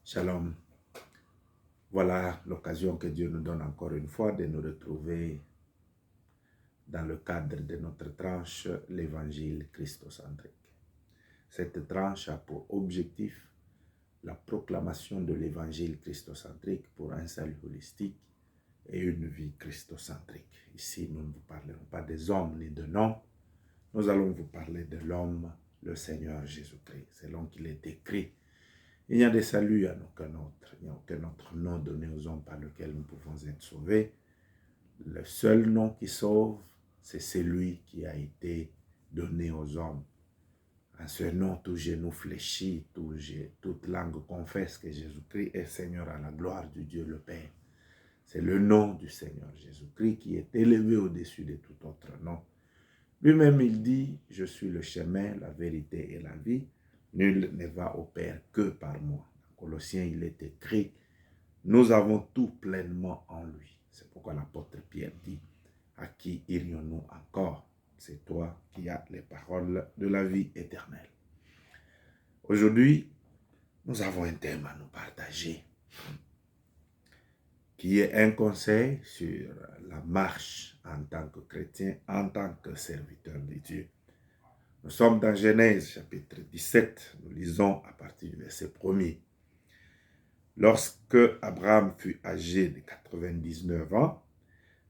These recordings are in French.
Shalom. Voilà l'occasion que Dieu nous donne encore une fois de nous retrouver dans le cadre de notre tranche, l'évangile christocentrique. Cette tranche a pour objectif la proclamation de l'évangile christocentrique pour un salut holistique et une vie christocentrique. Ici, nous ne vous parlerons pas des hommes ni de noms, nous allons vous parler de l'homme, le Seigneur Jésus-Christ, selon qu'il est écrit. Il n'y a de salut à aucun autre. Il n'y a aucun autre nom donné aux hommes par lequel nous pouvons être sauvés. Le seul nom qui sauve, c'est celui qui a été donné aux hommes. En ce nom, tout genou fléchit, toute langue confesse que Jésus-Christ est Seigneur à la gloire du Dieu le Père. C'est le nom du Seigneur Jésus-Christ qui est élevé au-dessus de tout autre nom. Lui-même, il dit, je suis le chemin, la vérité et la vie. Nul ne va au Père que par moi. Dans Colossiens, il est écrit, nous avons tout pleinement en lui. C'est pourquoi l'apôtre Pierre dit, à qui irions-nous encore? C'est toi qui as les paroles de la vie éternelle. Aujourd'hui, nous avons un thème à nous partager, qui est un conseil sur la marche en tant que chrétien, en tant que serviteur de Dieu. Nous sommes dans Genèse chapitre 17, nous lisons à partir du verset 1er. Lorsque Abraham fut âgé de 99 ans,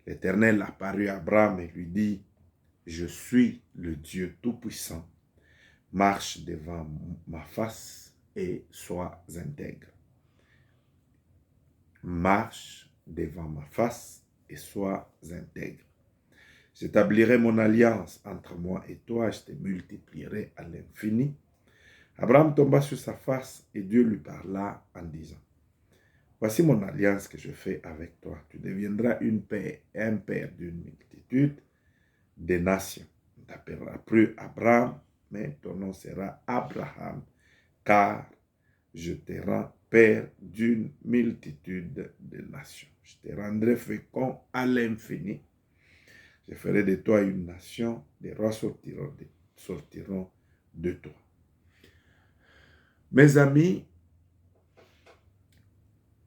l'Éternel apparut à Abraham et lui dit, « Je suis le Dieu Tout-Puissant, marche devant ma face et sois intègre. » Marche devant ma face et sois intègre. J'établirai mon alliance entre moi et toi, je te multiplierai à l'infini. Abraham tomba sur sa face et Dieu lui parla en disant, voici mon alliance que je fais avec toi. Tu deviendras un père d'une multitude de nations. On ne t'appellera plus Abraham, mais ton nom sera Abraham, car je te rends père d'une multitude de nations. Je te rendrai fécond à l'infini. Je ferai de toi une nation, des rois sortiront de toi. Mes amis,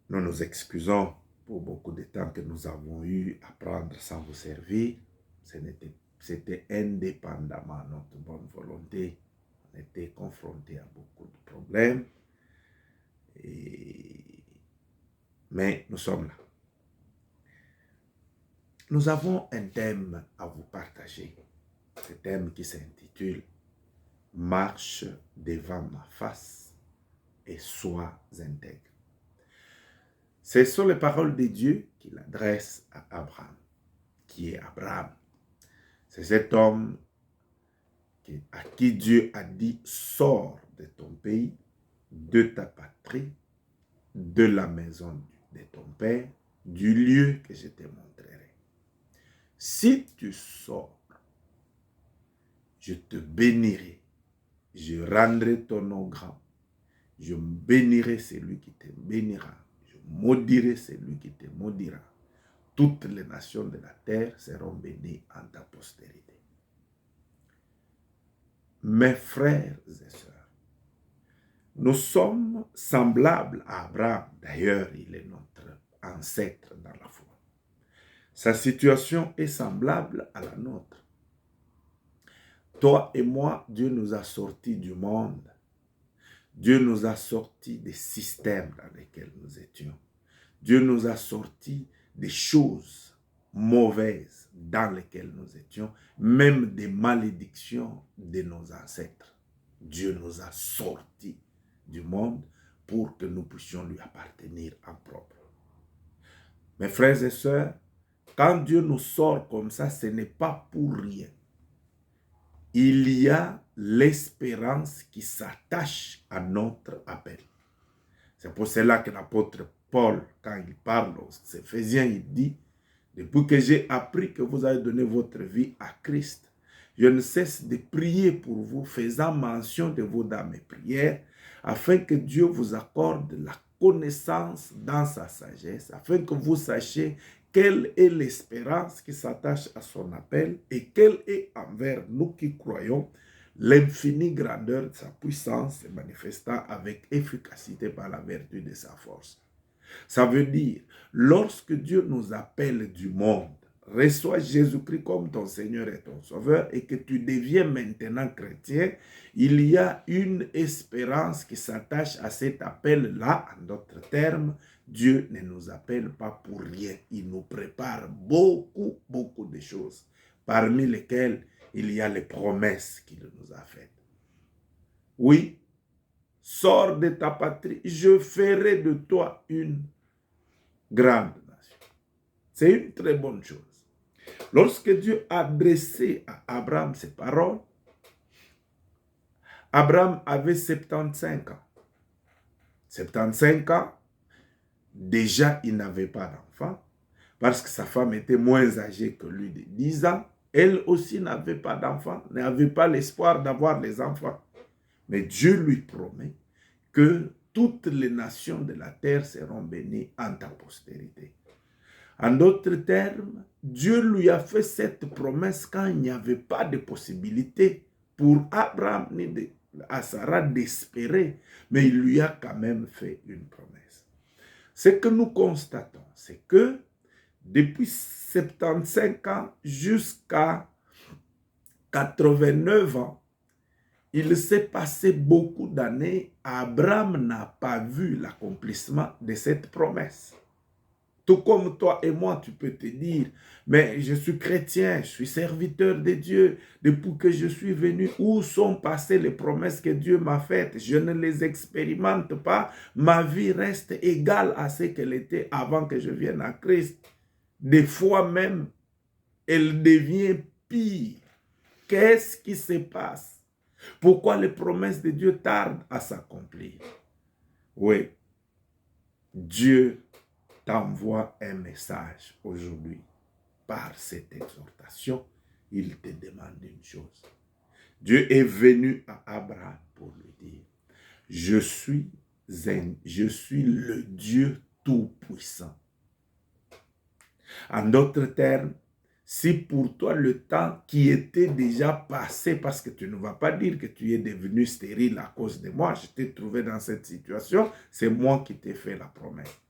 nous nous excusons pour beaucoup de temps que nous avons eu à prendre sans vous servir. C'était indépendamment de notre bonne volonté. On était confrontés à beaucoup de problèmes. Mais nous sommes là. Nous avons un thème à vous partager. Ce thème qui s'intitule « Marche devant ma face et sois intègre ». Ce sont les paroles de Dieu qu'il adresse à Abraham, qui est Abraham. C'est cet homme à qui Dieu a dit « Sors de ton pays, de ta patrie, de la maison de ton père, du lieu que je te montrerai. Si tu sors, je te bénirai, je rendrai ton nom grand, je bénirai celui qui te bénira, je maudirai celui qui te maudira. Toutes les nations de la terre seront bénies en ta postérité. » Mes frères et sœurs, nous sommes semblables à Abraham. D'ailleurs, il est notre ancêtre dans la foi. Sa situation est semblable à la nôtre. Toi et moi, Dieu nous a sortis du monde. Dieu nous a sortis des systèmes dans lesquels nous étions. Dieu nous a sortis des choses mauvaises dans lesquelles nous étions, même des malédictions de nos ancêtres. Dieu nous a sortis du monde pour que nous puissions lui appartenir en propre. Mes frères et sœurs, quand Dieu nous sort comme ça, ce n'est pas pour rien. Il y a l'espérance qui s'attache à notre appel. C'est pour cela que l'apôtre Paul, quand il parle aux Éphésiens, il dit, depuis que j'ai appris que vous avez donné votre vie à Christ, je ne cesse de prier pour vous, faisant mention de vos dans mes prières, afin que Dieu vous accorde la connaissance dans sa sagesse, afin que vous sachiez quelle est l'espérance qui s'attache à son appel et quelle est envers nous qui croyons L'infinie grandeur de sa puissance se manifesta avec efficacité par la vertu de sa force. Ça veut dire, lorsque Dieu nous appelle du monde, reçois Jésus-Christ comme ton Seigneur et ton Sauveur et que tu deviens maintenant chrétien, il y a une espérance qui s'attache à cet appel-là. En d'autres termes, Dieu ne nous appelle pas pour rien. Il nous prépare beaucoup de choses, parmi lesquelles il y a les promesses qu'il nous a faites. Oui, sors de ta patrie, je ferai de toi une grande nation. C'est une très bonne chose. Lorsque Dieu a adressé à Abraham ces paroles, Abraham avait 75 ans. 75 ans, déjà il n'avait pas d'enfant, parce que sa femme était moins âgée que lui de 10 ans. Elle aussi n'avait pas d'enfant, n'avait pas l'espoir d'avoir des enfants. Mais Dieu lui promet que toutes les nations de la terre seront bénies en ta postérité. En d'autres termes, Dieu lui a fait cette promesse quand il n'y avait pas de possibilité pour Abraham ni à Sarah d'espérer, mais il lui a quand même fait une promesse. Ce que nous constatons, c'est que depuis 75 ans jusqu'à 89 ans, il s'est passé beaucoup d'années. Abraham n'a pas vu l'accomplissement de cette promesse. Tout comme toi et moi, tu peux te dire, mais je suis chrétien, je suis serviteur de Dieu. Depuis que je suis venu, où sont passées les promesses que Dieu m'a faites? Je ne les expérimente pas. Ma vie reste égale à ce qu'elle était avant que je vienne à Christ. Des fois même, elle devient pire. Qu'est-ce qui se passe? Pourquoi les promesses de Dieu tardent à s'accomplir? Oui, Dieu t'envoie un message aujourd'hui. Par cette exhortation, il te demande une chose. Dieu est venu à Abraham pour lui dire, je suis le Dieu Tout-Puissant. En d'autres termes, si pour toi le temps qui était déjà passé, parce que tu ne vas pas dire que tu es devenu stérile à cause de moi, je t'ai trouvé dans cette situation, c'est moi qui t'ai fait la promesse.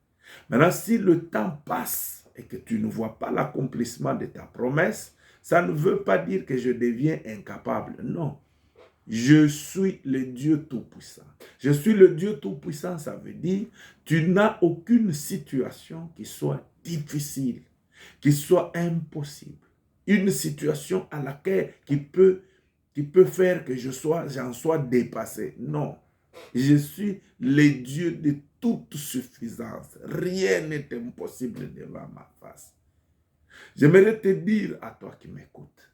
Maintenant, si le temps passe et que tu ne vois pas l'accomplissement de ta promesse, ça ne veut pas dire que je deviens incapable. Non. Je suis le Dieu Tout-Puissant. Je suis le Dieu Tout-Puissant, ça veut dire tu n'as aucune situation qui soit difficile, qui soit impossible. Une situation à laquelle qui peut faire que j'en sois dépassé. Non. Je suis le Dieu de toute suffisance. Rien n'est impossible devant ma face. J'aimerais te dire à toi qui m'écoutes,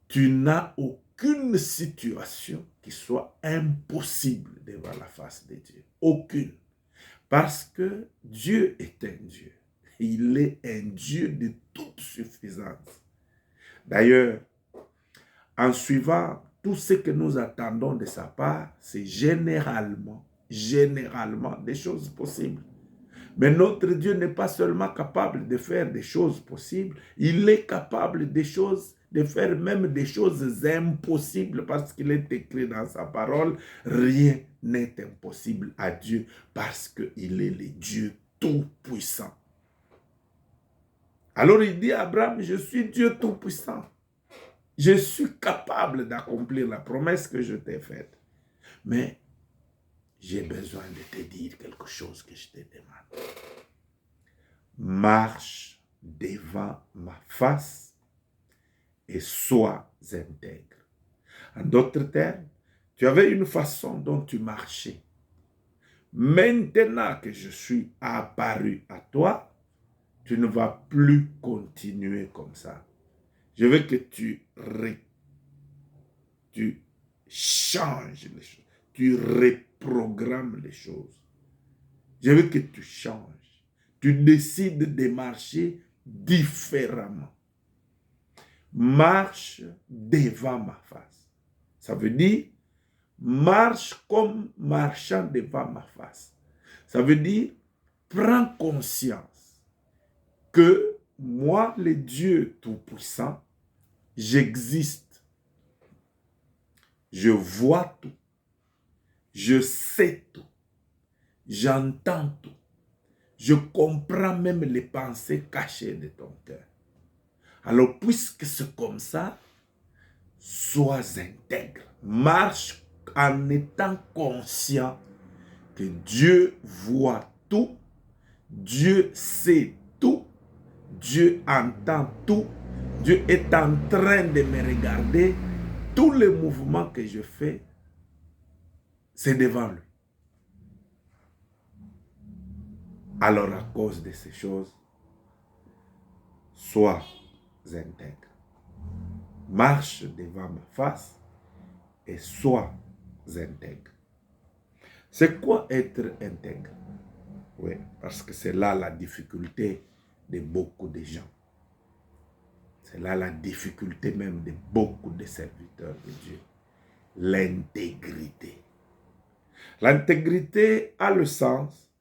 tu n'as aucune situation qui soit impossible devant la face de Dieu. Aucune. Parce que Dieu est un Dieu. Il est un Dieu de toute suffisance. D'ailleurs, en suivant tout ce que nous attendons de sa part, c'est généralement des choses possibles. Mais notre Dieu n'est pas seulement capable de faire des choses possibles, il est capable de faire même des choses impossibles parce qu'il est écrit dans sa parole, rien n'est impossible à Dieu parce qu'il est le Dieu Tout-Puissant. Alors il dit à Abraham, je suis Dieu Tout-Puissant. Je suis capable d'accomplir la promesse que je t'ai faite. Mais j'ai besoin de te dire quelque chose que je te demande. Marche devant ma face et sois intègre. En d'autres termes, tu avais une façon dont tu marchais. Maintenant que je suis apparu à toi, tu ne vas plus continuer comme ça. Je veux que tu changes les choses. Tu reprogrammes les choses. Je veux que tu changes. Tu décides de marcher différemment. Marche devant ma face. Ça veut dire, marche comme marchant devant ma face. Ça veut dire, prends conscience que moi, le Dieu Tout-Puissant, j'existe. Je vois tout. Je sais tout. J'entends tout. Je comprends même les pensées cachées de ton cœur. Alors, puisque c'est comme ça, sois intègre. Marche en étant conscient que Dieu voit tout, Dieu sait tout, Dieu entend tout, Dieu est en train de me regarder. Tous les mouvements que je fais, c'est devant lui. Alors, à cause de ces choses, sois intègre. Marche devant ma face et sois intègre. C'est quoi être intègre? Oui, parce que c'est là la difficulté de beaucoup de gens. C'est là la difficulté même de beaucoup de serviteurs de Dieu. L'intégrité. L'intégrité a le sens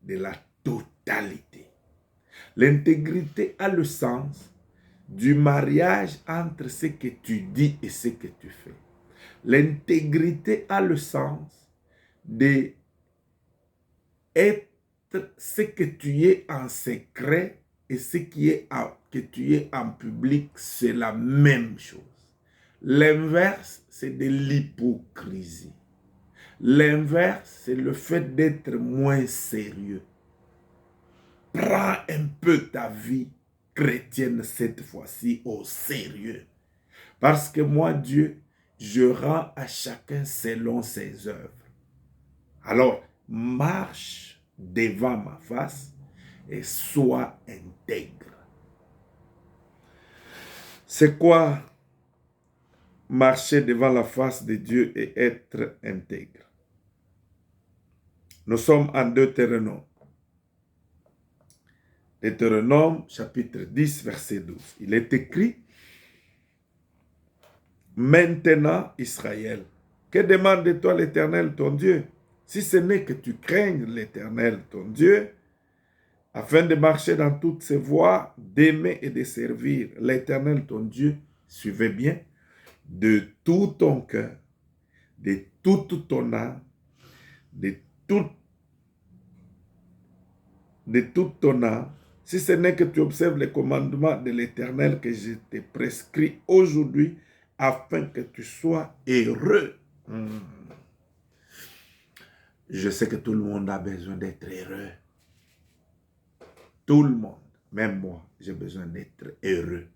de la totalité. L'intégrité a le sens du mariage entre ce que tu dis et ce que tu fais. L'intégrité a le sens de être ce que tu es en secret et ce que tu es en public, c'est la même chose. L'inverse, c'est de l'hypocrisie. L'inverse, c'est le fait d'être moins sérieux. Prends un peu ta vie chrétienne cette fois-ci au sérieux. Parce que moi, Dieu, je rends à chacun selon ses œuvres. Alors, marche devant ma face et sois intègre. C'est quoi marcher devant la face de Dieu et être intègre? Nous sommes en Deutéronome. Deutéronome, chapitre 10, verset 12. Il est écrit: maintenant, Israël, que demande de toi l'Éternel, ton Dieu, si ce n'est que tu craignes l'Éternel, ton Dieu, afin de marcher dans toutes ses voies, d'aimer et de servir l'Éternel, ton Dieu, suivez bien, de tout ton cœur, de toute ton âme, de toute ton âme, si ce n'est que tu observes les commandements de l'Éternel que je te prescris aujourd'hui, afin que tu sois heureux. Je sais que tout le monde a besoin d'être heureux. Tout le monde, même moi, j'ai besoin d'être heureux.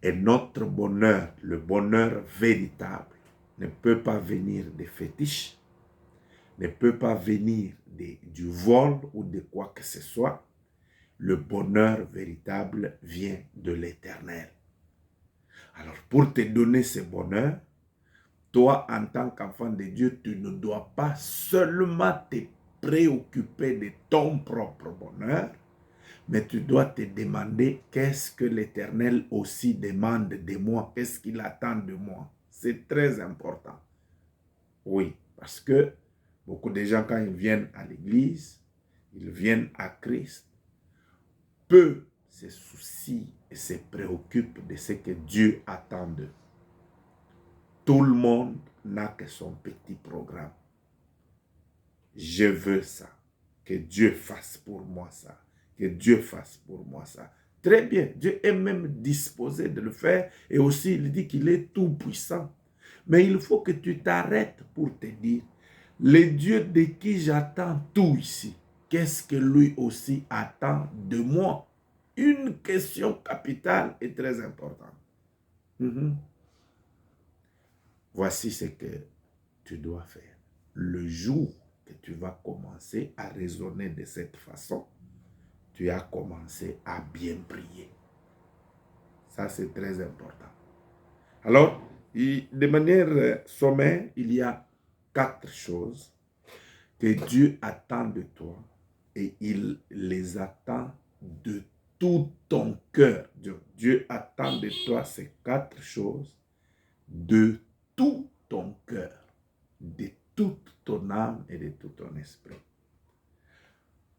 Et notre bonheur, le bonheur véritable, ne peut pas venir des fétiches, ne peut pas venir du vol ou de quoi que ce soit. Le bonheur véritable vient de l'Éternel. Alors, pour te donner ce bonheur, toi, en tant qu'enfant de Dieu, tu ne dois pas seulement te préoccuper de ton propre bonheur, mais tu dois te demander qu'est-ce que l'Éternel aussi demande de moi, qu'est-ce qu'il attend de moi. C'est très important. Oui, parce que beaucoup de gens, quand ils viennent à l'église, ils viennent à Christ, peu se soucient et se préoccupent de ce que Dieu attend d'eux. Tout le monde n'a que son petit programme. Je veux ça. Que Dieu fasse pour moi ça. Que Dieu fasse pour moi ça. Très bien. Dieu est même disposé de le faire. Et aussi, il dit qu'il est tout puissant. Mais il faut que tu t'arrêtes pour te dire, le Dieu de qui j'attends tout ici, qu'est-ce que lui aussi attend de moi? Une question capitale et très importante. Voici ce que tu dois faire. Le jour que tu vas commencer à raisonner de cette façon, tu as commencé à bien prier. Ça, c'est très important. Alors, de manière sommaire, il y a 4 choses que Dieu attend de toi et il les attend de tout ton cœur. Dieu attend de toi ces 4 choses de tout ton cœur, de toute ton âme et de tout ton esprit.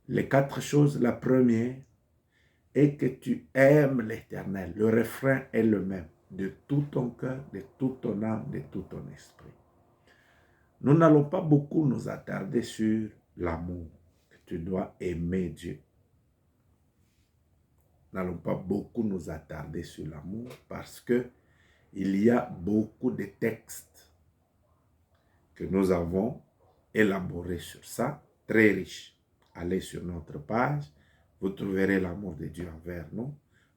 Les 4 choses, la première est que tu aimes l'Éternel. Le refrain est le même. de tout ton cœur, de toute ton âme, de tout ton esprit. Nous n'allons pas beaucoup nous attarder sur l'amour. Tu dois aimer Dieu. Nous n'allons pas beaucoup nous attarder sur l'amour parce que il y a beaucoup de textes que nous avons élaborés sur ça, très riches. Allez sur notre page, vous trouverez l'amour de Dieu envers nous,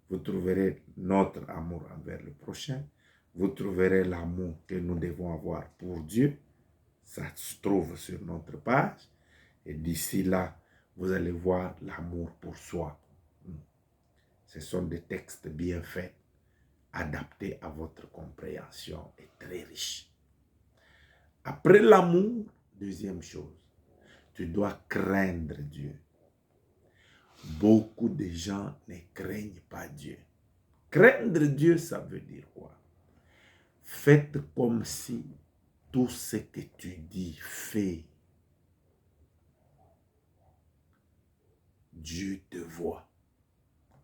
vous trouverez notre amour envers le prochain, vous trouverez l'amour que nous devons avoir pour Dieu. Ça se trouve sur notre page. Et d'ici là, vous allez voir l'amour pour soi. Ce sont des textes bien faits, adaptés à votre compréhension et très riches. Après l'amour, deuxième chose, tu dois craindre Dieu. Beaucoup de gens ne craignent pas Dieu. Craindre Dieu, ça veut dire quoi? Faites comme si tout ce que tu dis, fais. Dieu te voit.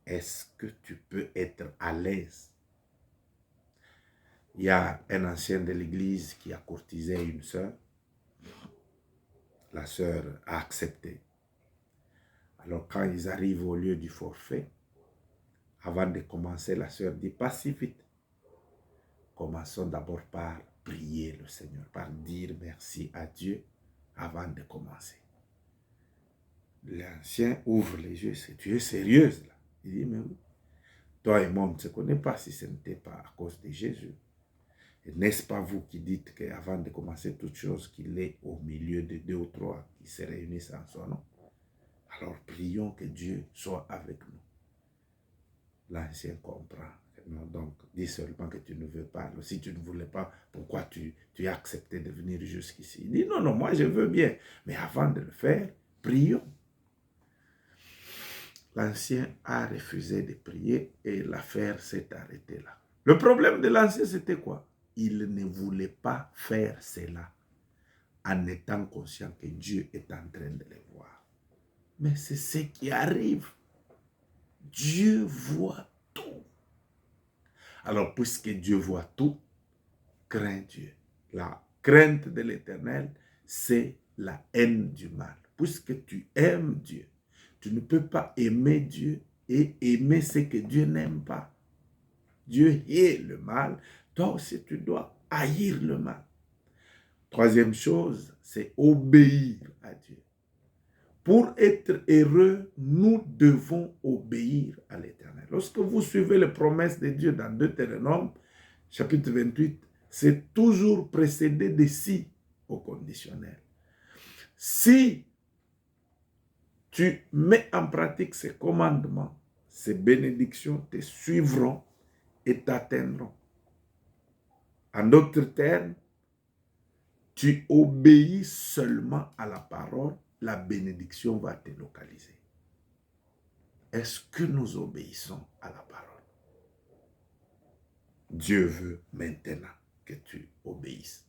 Est-ce que tu peux être à l'aise? Il y a un ancien de l'église qui a courtisé une sœur. La sœur a accepté. Alors quand ils arrivent au lieu du forfait, avant de commencer, la sœur dit, pas si vite. Commençons d'abord par prier le Seigneur, par dire merci à Dieu avant de commencer. L'ancien ouvre les yeux, c'est tu es sérieuse là. Il dit, mais oui, toi et moi, on ne se connaît pas si ce n'était pas à cause de Jésus. N'est-ce pas vous qui dites qu'avant de commencer toute chose, qu'il est au milieu de 2 ou 3 qui se réunissent en son nom? Alors prions que Dieu soit avec nous. L'ancien comprend. Non, donc, dis seulement que tu ne veux pas. Alors, si tu ne voulais pas, pourquoi tu as accepté de venir jusqu'ici? Il dit, non, non, moi je veux bien. Mais avant de le faire, prions. L'ancien a refusé de prier et l'affaire s'est arrêtée là. Le problème de l'ancien, c'était quoi? Il ne voulait pas faire cela en étant conscient que Dieu est en train de le voir. Mais c'est ce qui arrive. Dieu voit tout. Alors, puisque Dieu voit tout, crains Dieu. La crainte de l'Éternel, c'est la haine du mal. Puisque tu aimes Dieu, tu ne peux pas aimer Dieu et aimer ce que Dieu n'aime pas. Dieu hait le mal, toi aussi tu dois haïr le mal. Troisième chose, c'est obéir à Dieu. Pour être heureux, nous devons obéir à l'Éternel. Lorsque vous suivez les promesses de Dieu dans Deutéronome, chapitre 28, c'est toujours précédé de si au conditionnel. Si tu mets en pratique ces commandements, ces bénédictions te suivront et t'atteindront. En d'autres termes, tu obéis seulement à la parole, la bénédiction va te localiser. Est-ce que nous obéissons à la parole? Dieu veut maintenant que tu obéisses.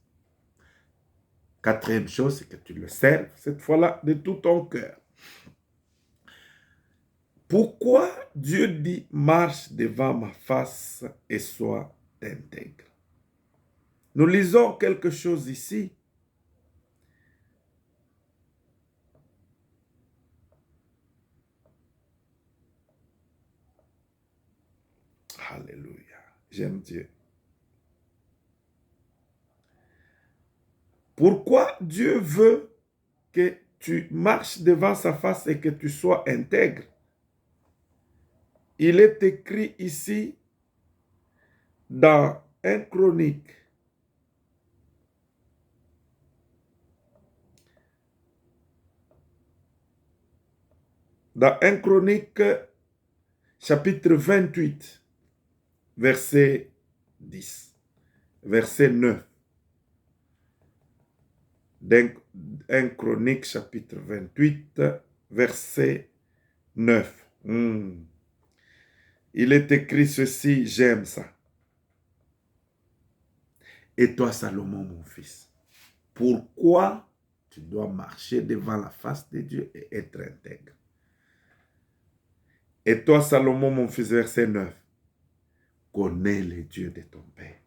Quatrième chose, c'est que tu le serves, cette fois-là, de tout ton cœur. Pourquoi Dieu dit, marche devant ma face et sois intègre? Nous lisons quelque chose ici. Alléluia. J'aime Dieu. Pourquoi Dieu veut que tu marches devant sa face et que tu sois intègre? Il est écrit ici dans 1 Chronique. Dans 1 Chronique, chapitre 28, verset 10, verset 9. 1 Chronique, chapitre 28, verset 9. Il est écrit ceci, j'aime ça. Et toi, Salomon, mon fils, pourquoi tu dois marcher devant la face de Dieu et être intègre? Et toi, Salomon, mon fils, verset 9. connais le Dieu de ton Père.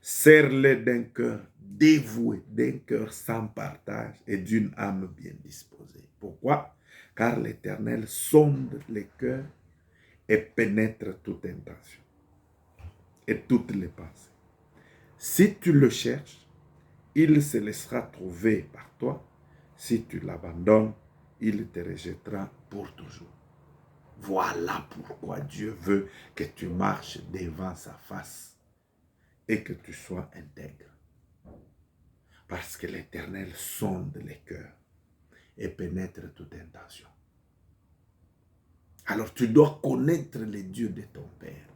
Serre-les d'un cœur dévoué, d'un cœur sans partage et d'une âme bien disposée. Pourquoi? Car l'Éternel sonde les cœurs et pénètre toute intention et toutes les pensées. Si tu le cherches, il se laissera trouver par toi. Si tu l'abandonnes, il te rejettera pour toujours. Voilà pourquoi Dieu veut que tu marches devant sa face et que tu sois intègre. Parce que l'Éternel sonde les cœurs et pénètre toute intention. Alors tu dois connaître le Dieu de ton Père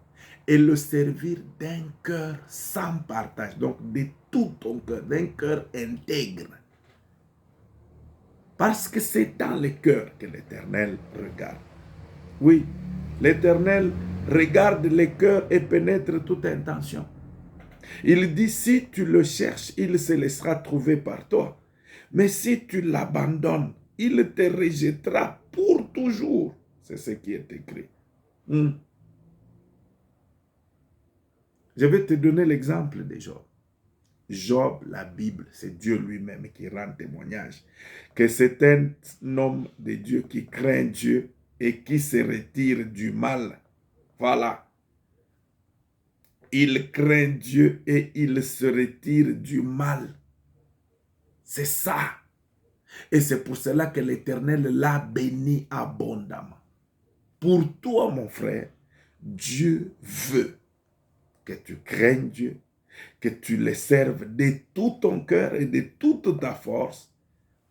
et le servir d'un cœur sans partage, donc de tout ton cœur, d'un cœur intègre. Parce que c'est dans le cœur que l'Éternel regarde. Oui, l'Éternel regarde les cœurs et pénètre toute intention. Il dit, si tu le cherches, il se laissera trouver par toi. Mais si tu l'abandonnes, il te rejettera pour toujours. C'est ce qui est écrit. Je vais te donner l'exemple de Job. Job, la Bible, c'est Dieu lui-même qui rend témoignage que c'est un homme de Dieu qui craint Dieu et qui se retire du mal. Voilà. Il craint Dieu et il se retire du mal. C'est ça. Et c'est pour cela que l'Éternel l'a béni abondamment. Pour toi, mon frère, Dieu veut que tu craignes Dieu, que tu le serves de tout ton cœur et de toute ta force.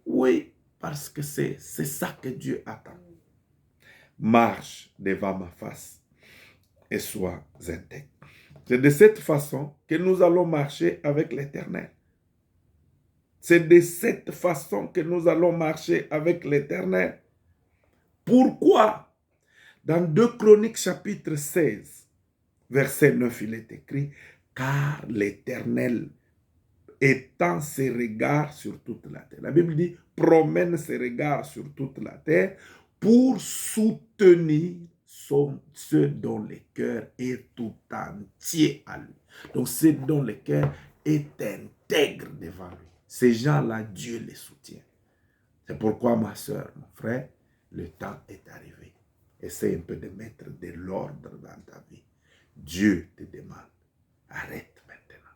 Oui, parce que c'est ça que Dieu attend. Marche devant ma face et sois intègre. C'est de cette façon que nous allons marcher avec l'Éternel. C'est de cette façon que nous allons marcher avec l'Éternel. Pourquoi? Dans 2 Chroniques chapitre 16, verset 9, il est écrit, car l'Éternel étend ses regards sur toute la terre. La Bible dit, promène ses regards sur toute la terre pour soutenir ceux dont le cœur est tout entier à lui. Donc ceux dont le cœur est intègre devant lui. Ces gens-là, Dieu les soutient. C'est pourquoi, ma soeur, mon frère, le temps est arrivé. Essaye un peu de mettre de l'ordre dans ta vie. Dieu te demande, arrête maintenant.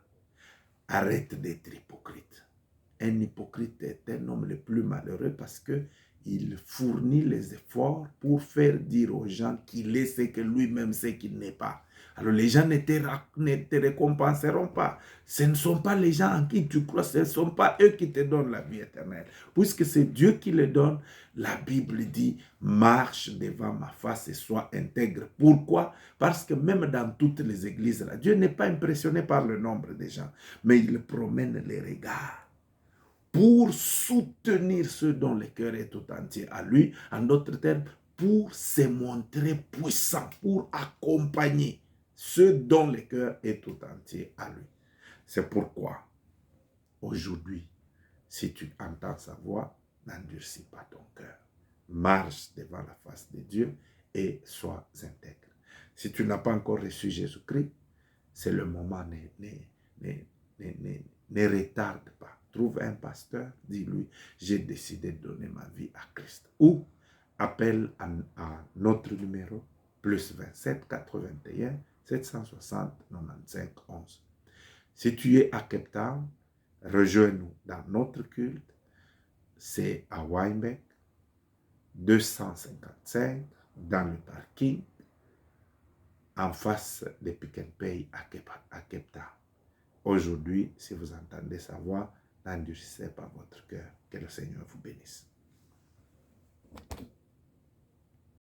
Arrête d'être hypocrite. Un hypocrite est un homme le plus malheureux parce qu'il fournit les efforts pour faire dire aux gens qu'il est ce que lui-même sait qu'il n'est pas. Alors les gens ne te récompenseront pas. Ce ne sont pas les gens en qui tu crois, ce ne sont pas eux qui te donnent la vie éternelle. Puisque c'est Dieu qui le donne, la Bible dit, marche devant ma face et sois intègre. Pourquoi? Parce que même dans toutes les églises, là, Dieu n'est pas impressionné par le nombre de gens, mais il promène les regards pour soutenir ceux dont le cœur est tout entier à lui. En d'autres termes, pour se montrer puissant, pour accompagner ceux dont le cœur est tout entier à lui. C'est pourquoi, aujourd'hui, si tu entends sa voix, n'endurcis pas ton cœur. Marche devant la face de Dieu et sois intègre. Si tu n'as pas encore reçu Jésus-Christ, c'est le moment, ne retarde pas. Trouve un pasteur, dis-lui, j'ai décidé de donner ma vie à Christ. Ou appelle à notre numéro, plus 27 81 760 95 11. Si tu es à Cape Town, rejoins-nous dans notre culte. C'est à Weinbeck, 255, dans le parking, en face de Pick n Pay à Cape Town. Aujourd'hui, si vous entendez sa voix, n'endurcissez pas votre cœur. Que le Seigneur vous bénisse.